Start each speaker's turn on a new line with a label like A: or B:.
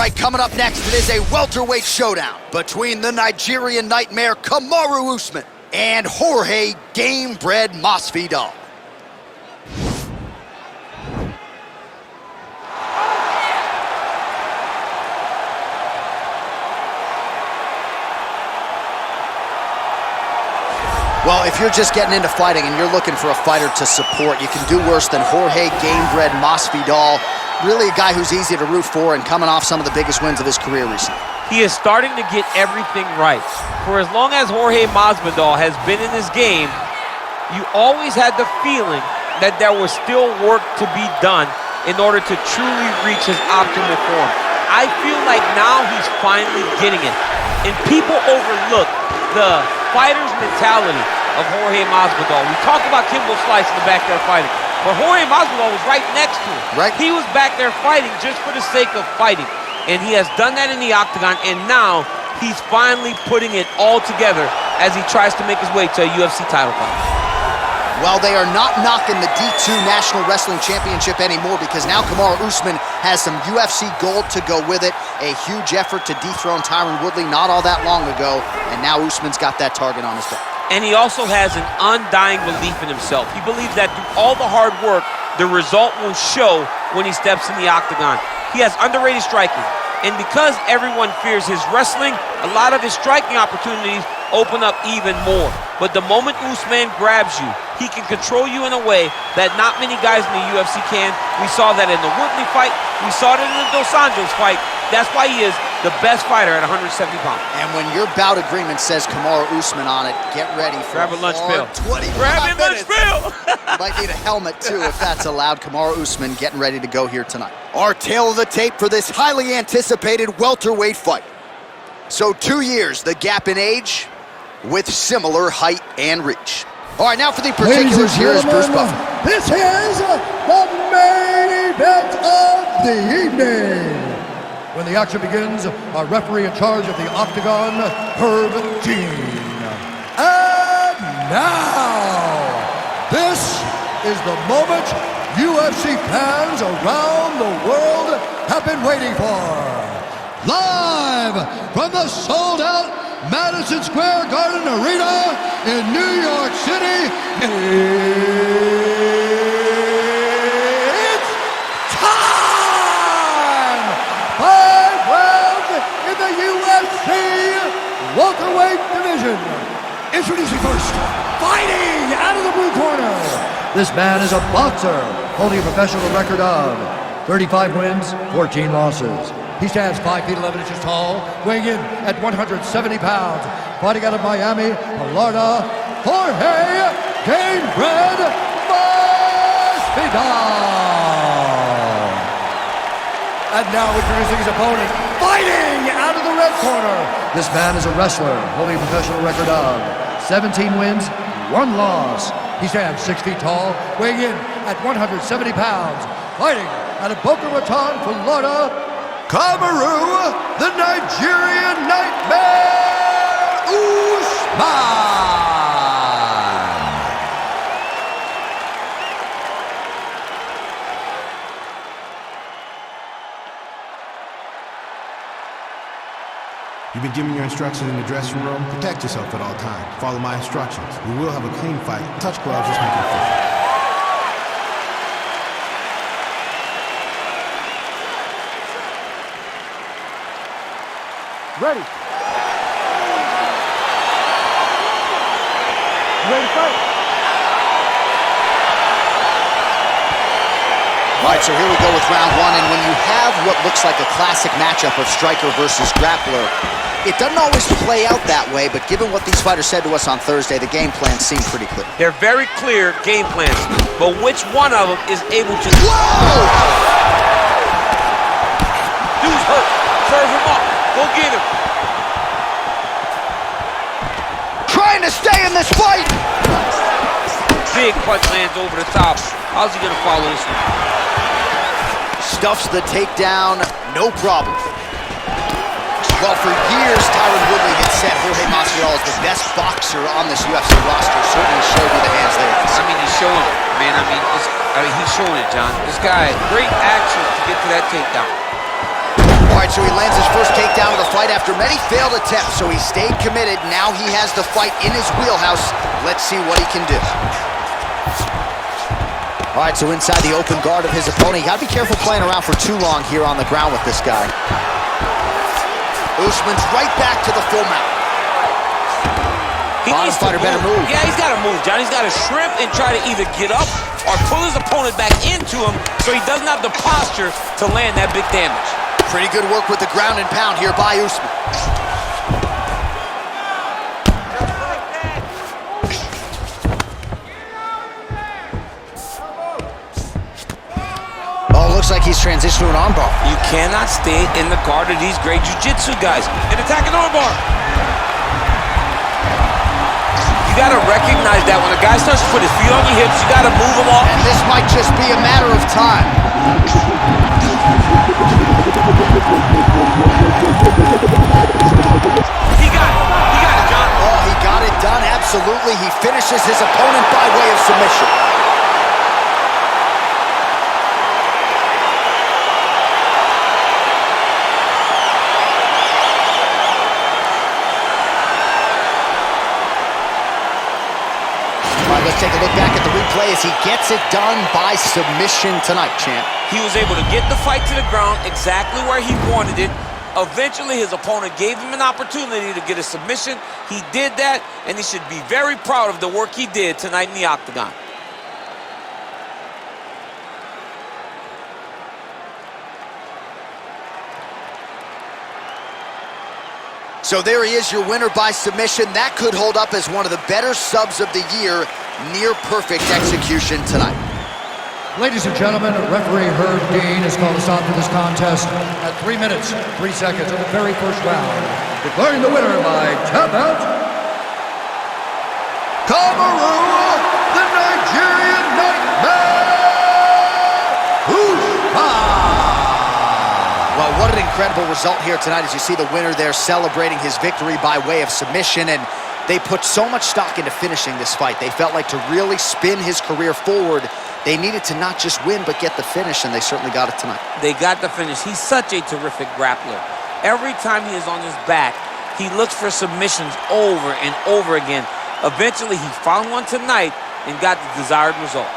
A: right, coming up next, it is a welterweight showdown between the Nigerian nightmare Kamaru Usman and Jorge Gamebred Masvidal. Well, if you're just getting into fighting and you're looking for a fighter to support, you can do worse than Jorge Gamebred Masvidal. Really a guy who's easy to root for and coming off some of the biggest wins of his career recently.
B: He is starting to get everything right. For as long as Jorge Masvidal has been in this game, you always had the feeling that there was still work to be done in order to truly reach his optimal form. I feel like now he's finally getting it. And people overlook the fighter's mentality of Jorge Masvidal. We talk about Kimbo Slice in the back there fighting, but Jorge Masvidal was right next to him.
A: Right.
B: He was back there fighting just for the sake of fighting. And he has done that in the octagon, and now he's finally putting it all together as he tries to make his way to a UFC title fight.
A: Well, they are not knocking the D2 National Wrestling Championship anymore because now Kamaru Usman has some UFC gold to go with it. A huge effort to dethrone Tyron Woodley not all that long ago, and now Usman's got that target on his back.
B: And he also has an undying belief in himself. He believes that through all the hard work, the result will show when he steps in the octagon. He has underrated striking, and because everyone fears his wrestling, a lot of his striking opportunities open up even more. But the moment Usman grabs you, he can control you in a way that not many guys in the UFC can. We saw that in the Woodley fight. We saw it in the Dos Anjos fight. That's why he is the best fighter at 170 pounds.
A: And when your bout agreement says Kamaru Usman on it, get ready for
B: Grab a lunch pill.
A: 25
B: Grab a lunch pill.
A: Might need a helmet, too, if that's allowed. Kamaru Usman getting ready to go here tonight. Our tail of the tape for this highly anticipated welterweight fight. So 2 years, the gap in age, with similar height and reach. All right, now for the particulars, here is Bruce Buffer.
C: This is the main event of the evening. When the action begins, our referee in charge of the Octagon, Herb Dean. And now, this is the moment UFC fans around the world have been waiting for. Live from the sold-out Madison Square Garden Arena in New York City, it's time! 5 rounds in the UFC welterweight division. Introducing first, fighting out of the blue corner. This man is a boxer, holding a professional record of 35 wins, 14 losses. He stands 5 feet 11 inches tall, weighing in at 170 pounds. Fighting out of Miami, Florida, Jorge Gamebred Masvidal. And now introducing his opponent, fighting out of the red corner. This man is a wrestler, holding a professional record of 17 wins, 1 loss. He stands 6 feet tall, weighing in at 170 pounds. Fighting out of Boca Raton, Florida, Kamaru, the Nigerian Nightmare, Usman.
D: You've been given your instructions in the dressing room. Protect yourself at all times. Follow my instructions. We will have a clean fight. Touch gloves, just make it official.
C: Ready. Ready to fight.
A: All right, so here we go with round one, and when you have what looks like a classic matchup of striker versus grappler, it doesn't always play out that way, but given what these fighters said to us on Thursday, the game plan seemed pretty clear.
B: They're very clear game plans, but which one of them is able to...
A: Whoa!
B: Dude's hurt. Serve him up. Go get him.
A: Trying to stay in this fight!
B: Big punch lands over the top. How's he gonna follow this one?
A: Stuffs the takedown, no problem. Well, for years, Tyron Woodley had said Jorge Masvidal is the best boxer on this UFC roster. Certainly showed you the hands there.
B: I mean, he's showing it, man. I mean, he's showing it, John. This guy, great action to get to that takedown.
A: All right, so he lands his first takedown of the fight after many failed attempts, so he stayed committed. Now he has the fight in his wheelhouse. Let's see what he can do. All right, so inside the open guard of his opponent. You gotta be careful playing around for too long here on the ground with this guy. Usman's right back to the full mount. Bottom fighter better move.
B: Yeah, he's got to move, John. He's got to shrimp and try to either get up or pull his opponent back into him so he doesn't have the posture to land that big damage.
A: Pretty good work with the ground and pound here by Usman. Oh, looks like he's transitioned to an armbar.
B: You cannot stay in the guard of these great jiu-jitsu guys and attack an armbar. You got to recognize that when a guy starts to put his feet on your hips, you got to move him off.
A: And this might just be a matter of time.
B: He got it. He got it, John.
A: Oh, he got it done, absolutely. He finishes his opponent by way of submission. Let's take a look back at the replay as he gets it done by submission tonight, champ.
B: He was able to get the fight to the ground exactly where he wanted it. Eventually, his opponent gave him an opportunity to get a submission. He did that, and he should be very proud of the work he did tonight in the octagon.
A: So there he is, your winner by submission. That could hold up as one of the better subs of the year. Near perfect execution tonight.
C: Ladies and gentlemen, referee Herb Dean has called a stop to this contest at 3 minutes, 3 seconds of the very first round, declaring the winner by tap out, Kamaru, the Nigerian Nightmare Usman.
A: Well, what an incredible result here tonight as you see the winner there celebrating his victory by way of submission, and they put so much stock into finishing this fight. They felt like to really spin his career forward, they needed to not just win, but get the finish, and they certainly got it tonight.
B: They got the finish. He's such a terrific grappler. Every time he is on his back, he looks for submissions over and over again. Eventually, he found one tonight and got the desired result.